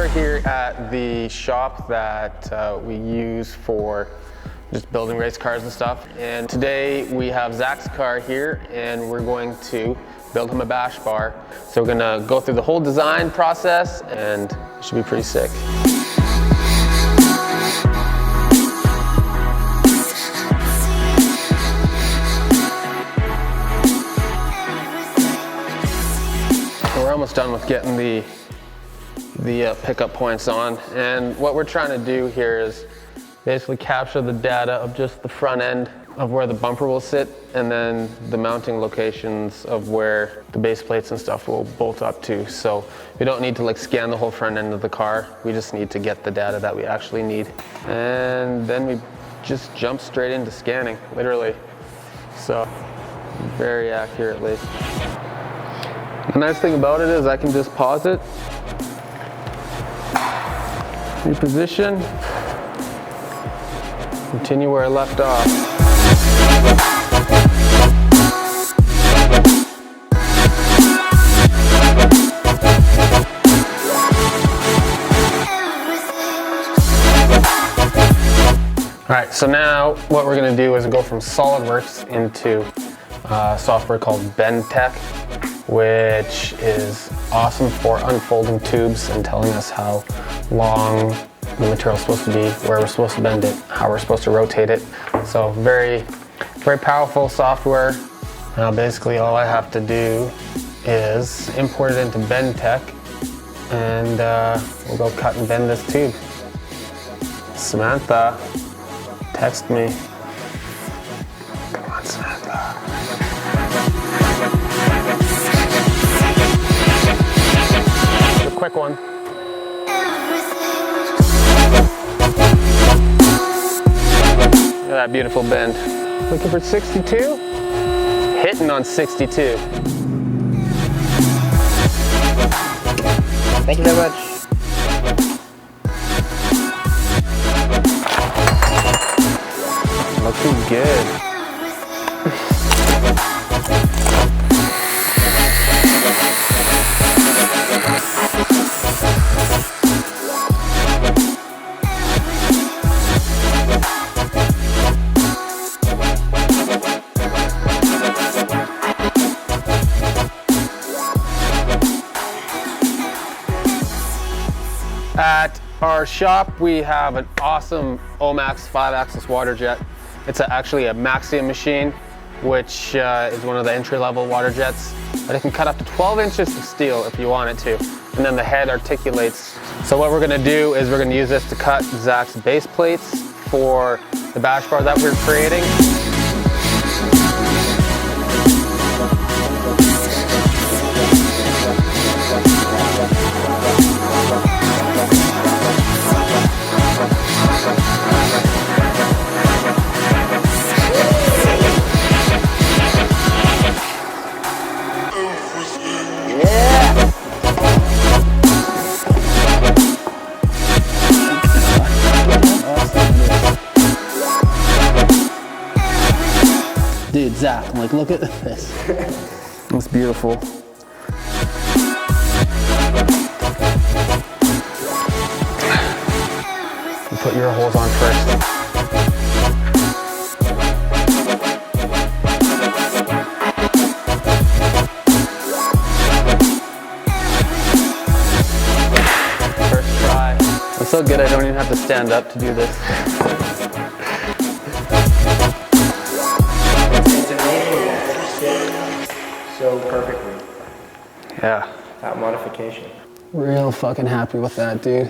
are here at the shop that we use for just building race cars and stuff. And today we have Zach's car here and we're going to build him a bash bar. So we're gonna go through the whole design process and it should be pretty sick. We're almost done with getting the pickup points on, and what we're trying to do here is basically capture the data of just the front end of where the bumper will sit, and then the mounting locations of where the base plates and stuff will bolt up to. So we don't need to like scan the whole front end of the car, we just need to get the data that we actually need. And then we just jump straight into scanning, literally. So very accurately. The nice thing about it is I can just pause it, reposition, continue where I left off. All right, so now what we're gonna do is go from SolidWorks into software called BendTech, which is awesome for unfolding tubes and telling us how long the material is supposed to be, where we're supposed to bend it, how we're supposed to rotate it. So very, very powerful software. Now basically all I have to do is import it into BendTech and we'll go cut and bend this tube. Samantha, text me. Come on, Samantha. Quick one. Look at that beautiful bend. Looking for 62? Hitting on 62. Thank you very much. Looking good. At our shop, we have an awesome Omax 5-axis water jet. It's actually a Maxium machine, which is one of the entry-level water jets. But it can cut up to 12 inches of steel if you want it to. And then the head articulates. So what we're gonna do is we're gonna use this to cut Zach's base plates for the bash bar that we're creating. Dude, Zach, I'm like, look at this. It's beautiful. You put your holes on first. First try. I'm so good I don't even have to stand up to do this. So perfectly. Yeah. Without modification. Real fucking happy with that, dude.